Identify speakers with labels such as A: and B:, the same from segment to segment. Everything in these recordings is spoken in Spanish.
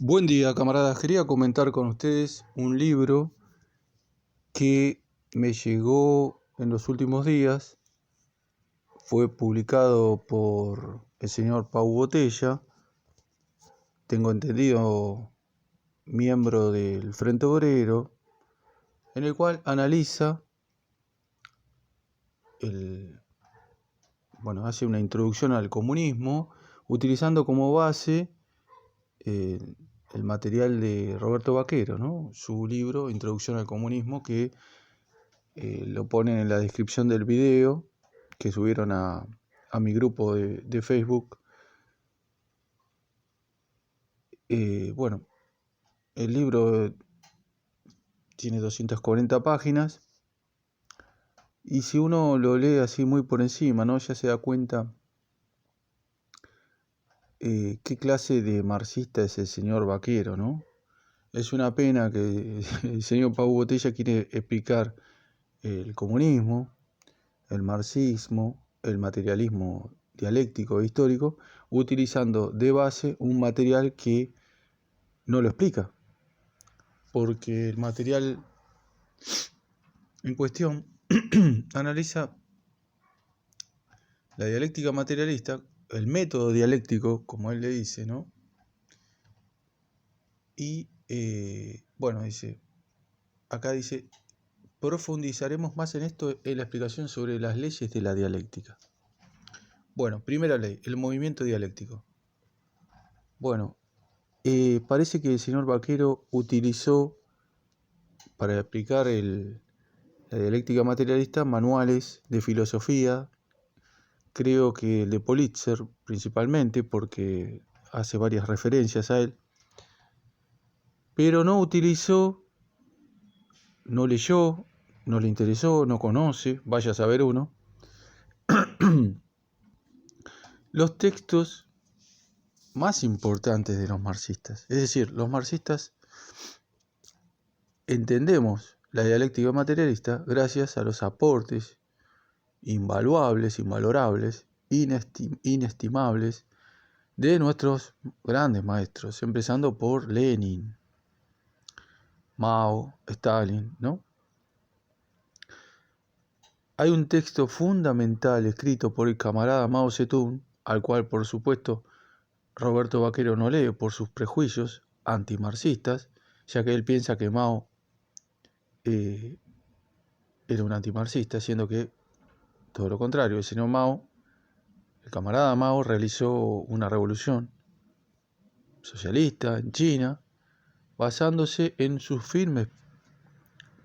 A: Buen día, camaradas. Quería comentar con ustedes un libro que me llegó en los últimos días. Fue publicado por el señor Pau Botella, tengo entendido, miembro del Frente Obrero, en el cual analiza, hace una introducción al comunismo, utilizando como base el material de Roberto Vaquero, ¿no? Su libro Introducción al Comunismo, que lo ponen en la descripción del video que subieron a mi grupo de Facebook. El libro tiene 240 páginas y si uno lo lee así muy por encima, ¿no?, ya se da cuenta qué clase de marxista es el señor Vaquero, ¿no? Es una pena que el señor Pau Botella quiere explicar el comunismo, el marxismo, el materialismo dialéctico e histórico, utilizando de base un material que no lo explica, porque el material en cuestión analiza la dialéctica materialista, el método dialéctico, como él le dice, ¿no? Y acá dice, profundizaremos más en esto en la explicación sobre las leyes de la dialéctica. Bueno, primera ley, el movimiento dialéctico. Parece que el señor Vaquero utilizó para explicar la dialéctica materialista manuales de filosofía, creo que el de Pulitzer principalmente, porque hace varias referencias a él, pero no utilizó, no leyó, no le interesó, no conoce, vaya a saber uno, los textos más importantes de los marxistas. Es decir, los marxistas entendemos la dialéctica materialista gracias a los aportes invaluables, invalorables, inestimables de nuestros grandes maestros, empezando por Lenin, Mao, Stalin, ¿no? Hay un texto fundamental escrito por el camarada Mao Zedong, al cual por supuesto Roberto Vaquero no lee por sus prejuicios antimarxistas, ya que él piensa que Mao era un antimarxista, siendo que todo lo contrario, el señor Mao, el camarada Mao, realizó una revolución socialista en China, basándose en sus firmes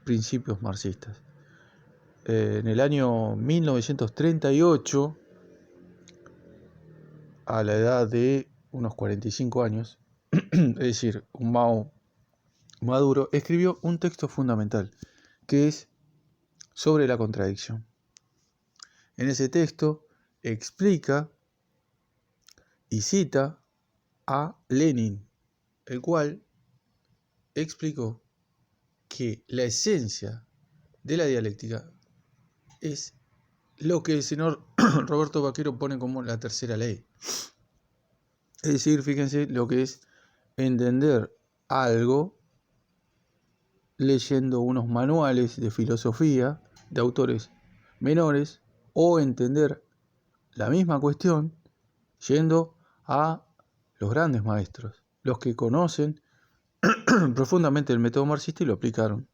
A: principios marxistas. En el año 1938, a la edad de unos 45 años, es decir, un Mao maduro, escribió un texto fundamental, que es sobre la contradicción. En ese texto explica y cita a Lenin, el cual explicó que la esencia de la dialéctica es lo que el señor Roberto Vaquero pone como la tercera ley. Es decir, fíjense lo que es entender algo leyendo unos manuales de filosofía de autores menores, o entender la misma cuestión yendo a los grandes maestros, los que conocen profundamente el método marxista y lo aplicaron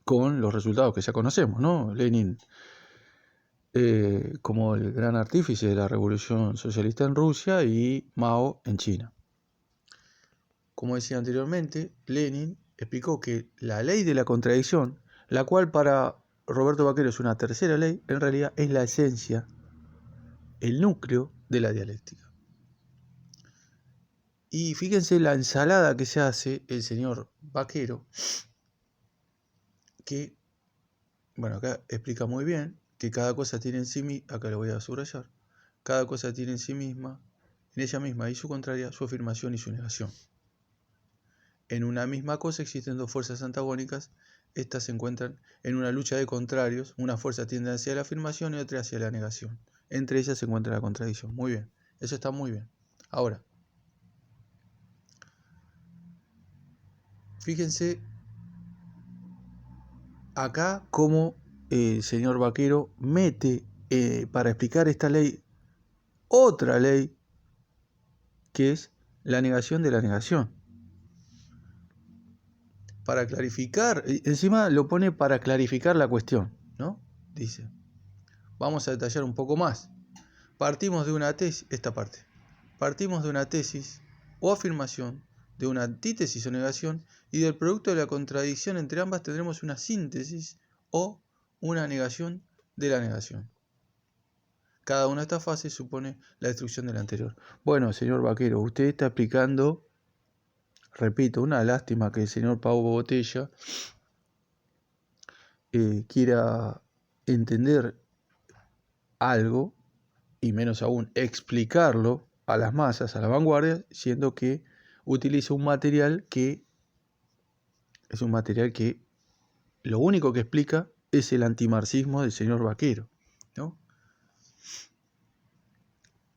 A: con los resultados que ya conocemos, ¿no? Lenin como el gran artífice de la revolución socialista en Rusia y Mao en China. Como decía anteriormente, Lenin explicó que la ley de la contradicción, la cual para Roberto Vaquero es una tercera ley, en realidad es la esencia, el núcleo de la dialéctica. Y fíjense la ensalada que se hace el señor Vaquero, que, acá explica muy bien que cada cosa tiene en sí misma, acá lo voy a subrayar, cada cosa tiene en sí misma, en ella misma y su contraria, su afirmación y su negación. En una misma cosa existen dos fuerzas antagónicas, estas se encuentran en una lucha de contrarios, una fuerza tiende hacia la afirmación y otra hacia la negación. Entre ellas se encuentra la contradicción. Muy bien, eso está muy bien. Ahora, Fíjense acá cómo el señor Vaquero mete para explicar esta ley otra ley que es la negación de la negación. Para clarificar, encima lo pone para clarificar la cuestión, ¿no? Dice, vamos a detallar un poco más. Partimos de una tesis, esta parte. Partimos de una tesis o afirmación, de una antítesis o negación, y del producto de la contradicción entre ambas tendremos una síntesis o una negación de la negación. Cada una de estas fases supone la destrucción de la anterior. Bueno, señor Vaquero, usted está explicando, repito, una lástima que el señor Pau Botella quiera entender algo, y menos aún explicarlo a las masas, a la vanguardia, siendo que utiliza un material que es un material que lo único que explica es el antimarxismo del señor Vaquero, ¿no?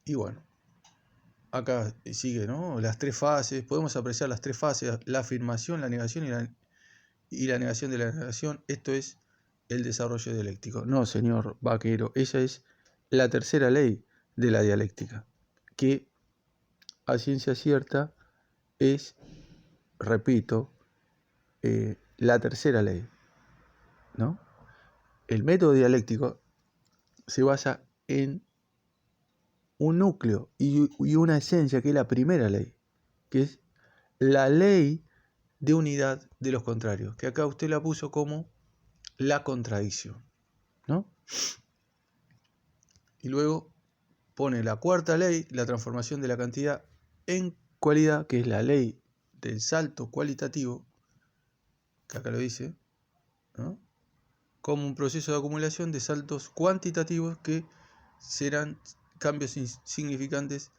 A: Y bueno, acá sigue, ¿no? Las tres fases, podemos apreciar las tres fases, la afirmación, la negación y la negación de la negación. Esto es el desarrollo dialéctico. No, señor Vaquero, esa es la tercera ley de la dialéctica, que a ciencia cierta es, repito, la tercera ley, ¿no? El método dialéctico se basa en un núcleo y una esencia que es la primera ley, que es la ley de unidad de los contrarios, que acá usted la puso como la contradicción, ¿no? Y luego pone la cuarta ley, la transformación de la cantidad en cualidad, que es la ley del salto cualitativo, que acá lo dice, ¿no? Como un proceso de acumulación de saltos cuantitativos que serán cambios significantes,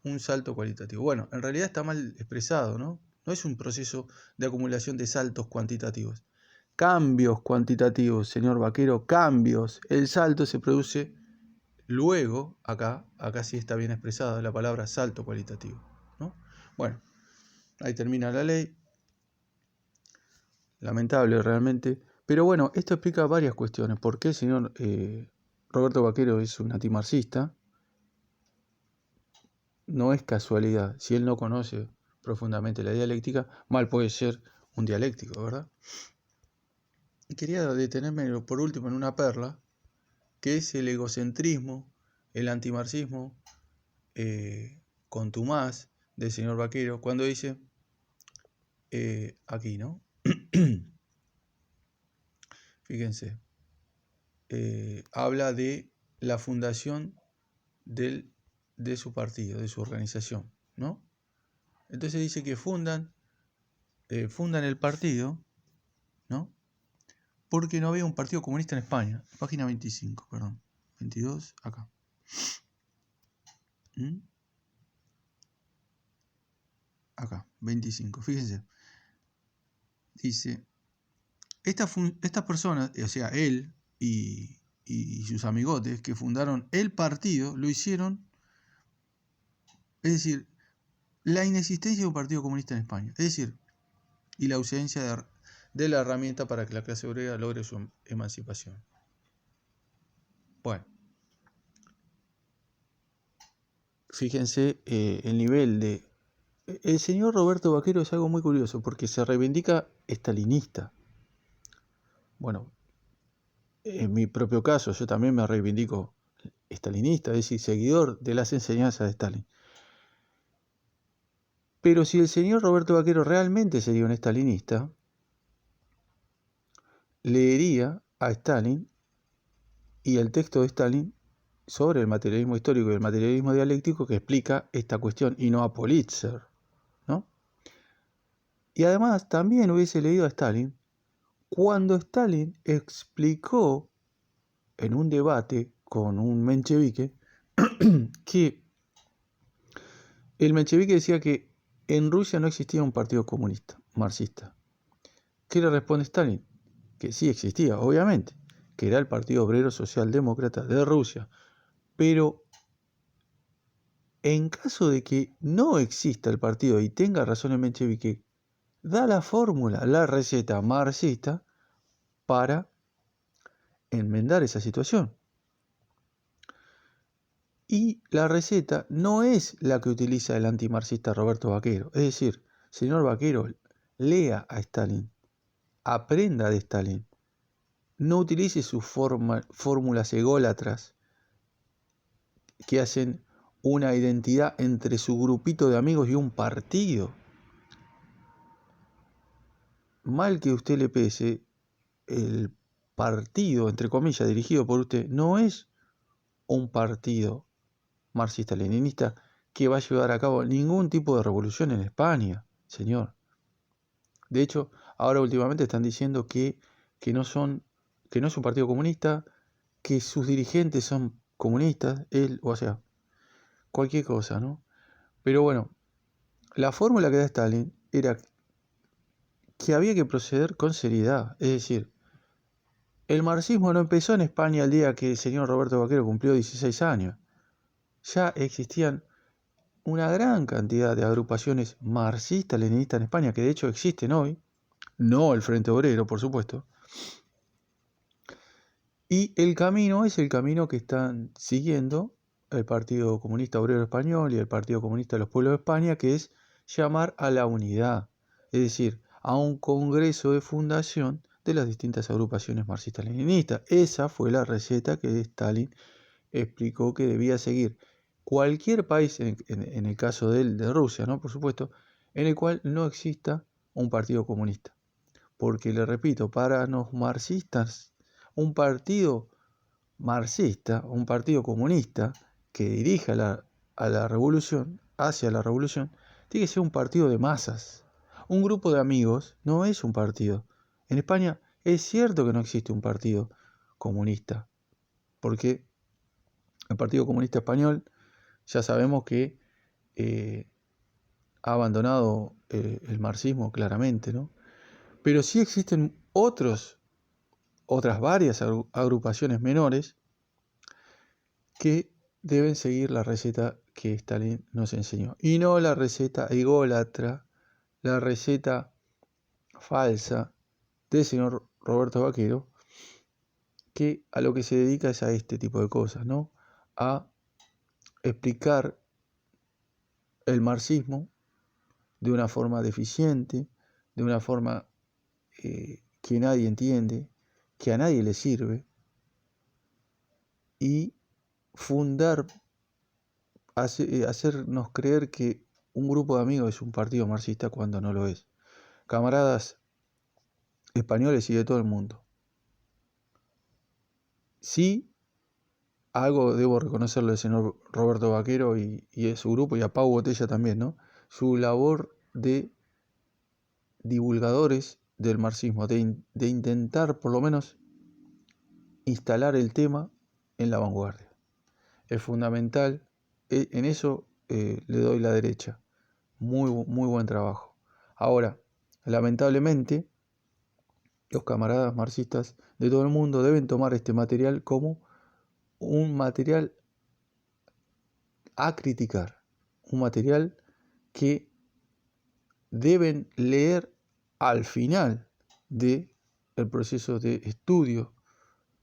A: un salto cualitativo. Bueno, en realidad está mal expresado, ¿no? No es un proceso de acumulación de saltos cuantitativos. Cambios cuantitativos, señor Vaquero, cambios. El salto se produce luego, acá sí está bien expresada la palabra salto cualitativo, ¿no? Bueno, ahí termina la ley. Lamentable realmente. Pero bueno, esto explica varias cuestiones. ¿Por qué el señor Roberto Vaquero es un antimarxista? No es casualidad. Si él no conoce profundamente la dialéctica, mal puede ser un dialéctico, ¿verdad? Y quería detenerme por último en una perla, que es el egocentrismo, el antimarxismo contumaz del señor Vaquero, cuando dice, aquí, ¿no? Fíjense, habla de la fundación de su partido, de su organización, ¿no? Entonces dice que fundan el partido, ¿no? Porque no había un partido comunista en España. Página 25, perdón. 22, acá. Acá, 25. Fíjense. Dice, estas personas, o sea, él y sus amigotes que fundaron el partido, lo hicieron, es decir, la inexistencia de un partido comunista en España, es decir, y la ausencia de la herramienta para que la clase obrera logre su emancipación. Bueno, fíjense el nivel de... El señor Roberto Vaquero es algo muy curioso porque se reivindica estalinista. Bueno, en mi propio caso yo también me reivindico estalinista, es decir, seguidor de las enseñanzas de Stalin. Pero si el señor Roberto Vaquero realmente sería un estalinista, leería a Stalin y el texto de Stalin sobre el materialismo histórico y el materialismo dialéctico que explica esta cuestión, y no a Politzer, ¿no? Y además también hubiese leído a Stalin cuando Stalin explicó en un debate con un menchevique que el menchevique decía que en Rusia no existía un partido comunista, marxista. ¿Qué le responde Stalin? Que sí existía, obviamente, que era el Partido Obrero Socialdemócrata de Rusia. Pero en caso de que no exista el partido y tenga razón el menchevique, da la fórmula, la receta marxista para enmendar esa situación. Y la receta no es la que utiliza el antimarxista Roberto Vaquero. Es decir, señor Vaquero, lea a Stalin, aprenda de Stalin. No utilice sus fórmulas ególatras que hacen una identidad entre su grupito de amigos y un partido. Mal que a usted le pese, el partido, entre comillas, dirigido por usted, no es un partido marxista-leninista que va a llevar a cabo ningún tipo de revolución en España, señor. De hecho, ahora últimamente están diciendo que no es un partido comunista, que sus dirigentes son comunistas, o sea, cualquier cosa, ¿no? Pero bueno, la fórmula que da Stalin era que había que proceder con seriedad, es decir, el marxismo no empezó en España el día que el señor Roberto Vaquero cumplió 16 años. Ya existían una gran cantidad de agrupaciones marxistas-leninistas en España, que de hecho existen hoy, no el Frente Obrero, por supuesto. Y el camino es el camino que están siguiendo el Partido Comunista Obrero Español y el Partido Comunista de los Pueblos de España, que es llamar a la unidad, es decir, a un congreso de fundación de las distintas agrupaciones marxistas-leninistas. Esa fue la receta que Stalin explicó que debía seguir cualquier país, en el caso de Rusia, ¿no? Por supuesto, en el cual no exista un partido comunista. Porque, le repito, para los marxistas, un partido marxista, un partido comunista que dirija a la revolución, hacia la revolución, tiene que ser un partido de masas. Un grupo de amigos no es un partido. En España es cierto que no existe un partido comunista, porque el Partido Comunista Español ya sabemos que ha abandonado el marxismo claramente, ¿no? Pero sí existen otras varias agrupaciones menores que deben seguir la receta que Stalin nos enseñó. Y no la receta ególatra, la receta falsa del señor Roberto Vaquero, que a lo que se dedica es a este tipo de cosas, ¿no? A explicar el marxismo de una forma deficiente, de una forma que nadie entiende, que a nadie le sirve, y hacernos creer que un grupo de amigos es un partido marxista cuando no lo es. Camaradas españoles y de todo el mundo, sí, algo debo reconocerle al señor Roberto Vaquero y a su grupo, y a Pau Botella también, ¿no? Su labor de divulgadores del marxismo, de intentar por lo menos instalar el tema en la vanguardia. Es fundamental, en eso le doy la derecha. Muy buen trabajo. Ahora, lamentablemente, los camaradas marxistas de todo el mundo deben tomar este material como un material a criticar, un material que deben leer al final del proceso de estudio,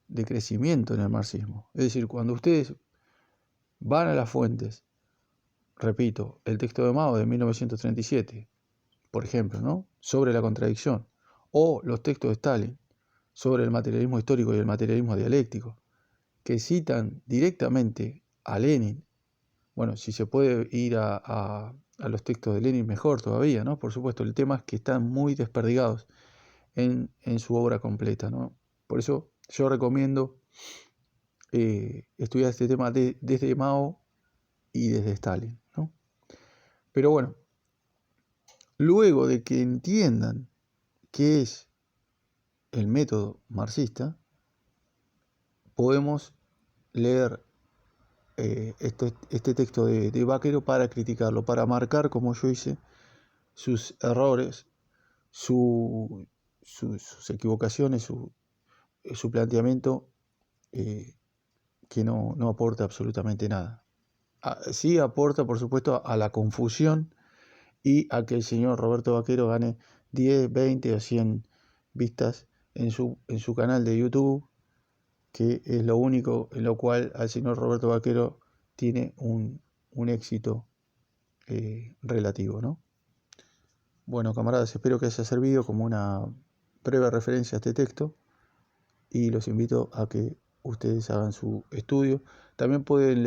A: de crecimiento en el marxismo. Es decir, cuando ustedes van a las fuentes, repito, el texto de Mao de 1937, por ejemplo, ¿no? Sobre la contradicción, o los textos de Stalin sobre el materialismo histórico y el materialismo dialéctico, que citan directamente a Lenin. Bueno, si se puede ir a los textos de Lenin, mejor todavía, ¿no? Por supuesto, el tema es que están muy desperdigados en su obra completa, ¿no? Por eso yo recomiendo estudiar este tema desde Mao y desde Stalin, ¿no? Pero bueno, luego de que entiendan qué es el método marxista, podemos leer este texto de Vaquero para criticarlo, para marcar, como yo hice, sus errores, sus equivocaciones, su planteamiento que no aporta absolutamente nada. Sí aporta, por supuesto, a la confusión y a que el señor Roberto Vaquero gane 10, 20 o 100 vistas en su canal de YouTube, que es lo único en lo cual al señor Roberto Vaquero tiene un éxito relativo, ¿no? Bueno, camaradas, espero que haya servido como una breve referencia a este texto y los invito a que ustedes hagan su estudio. También pueden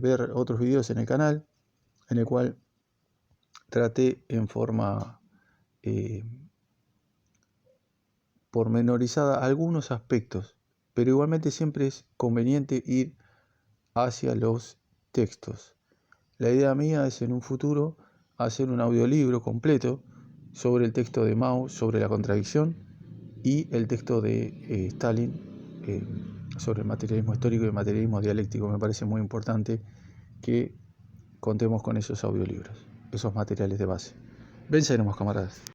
A: ver otros videos en el canal, en el cual traté en forma pormenorizada algunos aspectos, pero igualmente siempre es conveniente ir hacia los textos. La idea mía es en un futuro hacer un audiolibro completo sobre el texto de Mao, sobre la contradicción, y el texto de Stalin sobre el materialismo histórico y el materialismo dialéctico. Me parece muy importante que contemos con esos audiolibros, esos materiales de base. Venceremos, camaradas.